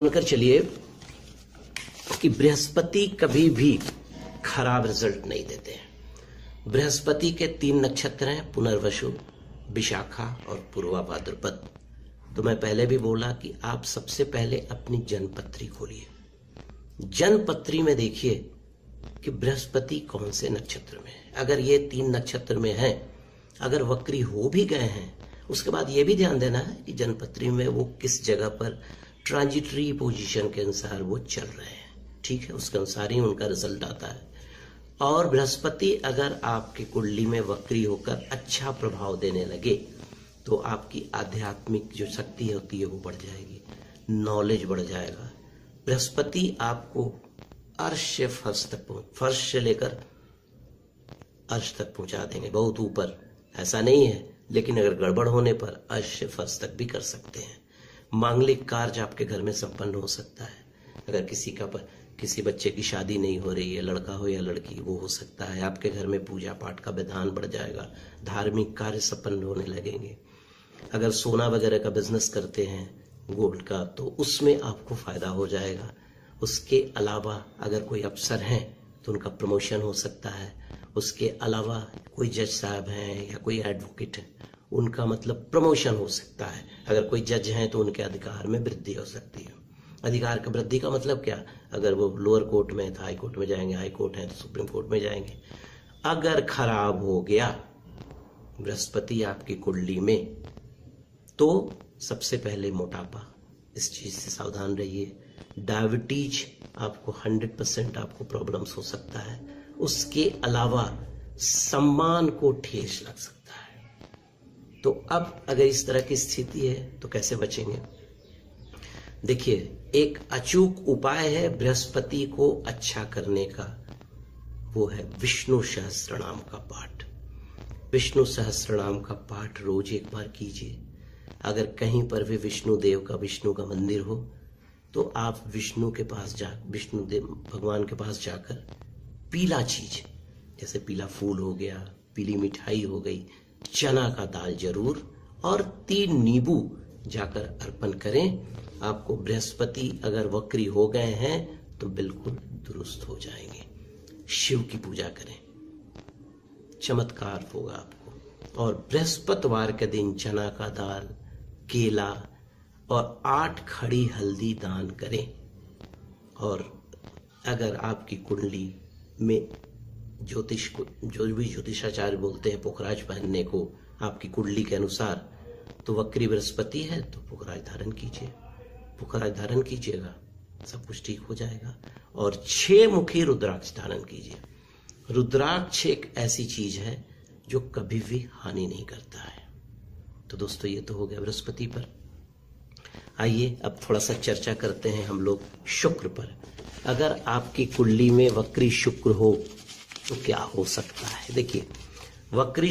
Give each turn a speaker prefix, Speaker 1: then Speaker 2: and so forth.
Speaker 1: सुनकर चलिए कि बृहस्पति कभी भी खराब रिजल्ट नहीं देते हैं। बृहस्पति के 3 नक्षत्र हैं, पुनर्वसु, विशाखा और पूर्वा भाद्रपद। तो मैं पहले भी बोला कि आप सबसे पहले अपनी जन्मपत्री खोलिए। जन्मपत्री में देखिए कि बृहस्पति कौन से नक्षत्र में है। अगर ये 3 नक्षत्र में है, अगर वक्री हो भी गए हैं, उसके बाद ये भी ध्यान देना है कि जन्मपत्री में वो किस जगह पर ट्रांजिटरी पोजीशन के अनुसार वो चल रहे हैं। ठीक है, उसके अनुसार ही उनका रिजल्ट आता है। और बृहस्पति अगर आपकी कुंडली में वक्री होकर अच्छा प्रभाव देने लगे तो आपकी आध्यात्मिक जो शक्ति होती है वो बढ़ जाएगी, नॉलेज बढ़ जाएगा। बृहस्पति आपको अर्श से फर्श से लेकर अर्श तक पहुंचा देंगे, बहुत ऊपर ऐसा नहीं है, लेकिन अगर गड़बड़ होने पर अर्श से फर्श तक भी कर सकते हैं। मांगलिक कार्य आपके घर में संपन्न हो सकता है। अगर किसी बच्चे की शादी नहीं हो रही है, लड़का हो या लड़की, वो हो सकता है। आपके घर में पूजा पाठ का विधान बढ़ जाएगा, धार्मिक कार्य संपन्न होने लगेंगे। अगर सोना वगैरह का बिजनेस करते हैं, गोल्ड का, तो उसमें आपको फायदा हो जाएगा। उसके अलावा अगर कोई अफसर हैं तो उनका प्रमोशन हो सकता है। उसके अलावा कोई जज साहब हैं या कोई एडवोकेट है, उनका मतलब प्रमोशन हो सकता है। अगर कोई जज हैं तो उनके अधिकार में वृद्धि हो सकती है। अधिकार का वृद्धि का मतलब क्या? अगर वो लोअर कोर्ट में है तो हाई कोर्ट में जाएंगे, हाई कोर्ट है तो सुप्रीम कोर्ट में जाएंगे। अगर खराब हो गया बृहस्पति आपकी कुंडली में, तो सबसे पहले मोटापा, इस चीज से सावधान रहिए। डायबिटीज आपको 100% आपको प्रॉब्लम्स हो सकता है। उसके अलावा सम्मान को ठेस लग सकता है। तो अब अगर इस तरह की स्थिति है तो कैसे बचेंगे? देखिए, एक अचूक उपाय है बृहस्पति को अच्छा करने का, वो है विष्णु सहस्त्रनाम का पाठ। विष्णु सहस्त्रनाम का पाठ रोज एक बार कीजिए। अगर कहीं पर भी विष्णु का मंदिर हो तो आप विष्णु देव भगवान के पास जाकर पीला चीज, जैसे पीला फूल हो गया, पीली मिठाई हो गई, चना का दाल जरूर, और 3 नींबू जाकर अर्पण करें। आपको बृहस्पति अगर वक्री हो गए हैं तो बिल्कुल दुरुस्त हो जाएंगे। शिव की पूजा करें, चमत्कार होगा आपको। और बृहस्पतिवार के दिन चना का दाल, केला और 8 खड़ी हल्दी दान करें। और अगर आपकी कुंडली में ज्योतिष को, जो भी ज्योतिषाचार्य बोलते हैं पुखराज पहनने को आपकी कुंडली के अनुसार, तो वक्री बृहस्पति है तो पुखराज धारण कीजिए। पुखराज धारण कीजिएगा, सब कुछ ठीक हो जाएगा। और 6 मुखी रुद्राक्ष धारण कीजिए। रुद्राक्ष एक ऐसी चीज है जो कभी भी हानि नहीं करता है। तो दोस्तों, ये तो हो गया बृहस्पति पर। आइए अब थोड़ा सा चर्चा करते हैं हम लोग शुक्र पर। अगर आपकी कुंडली में वक्री शुक्र हो तो क्या हो सकता है? देखिए, वक्री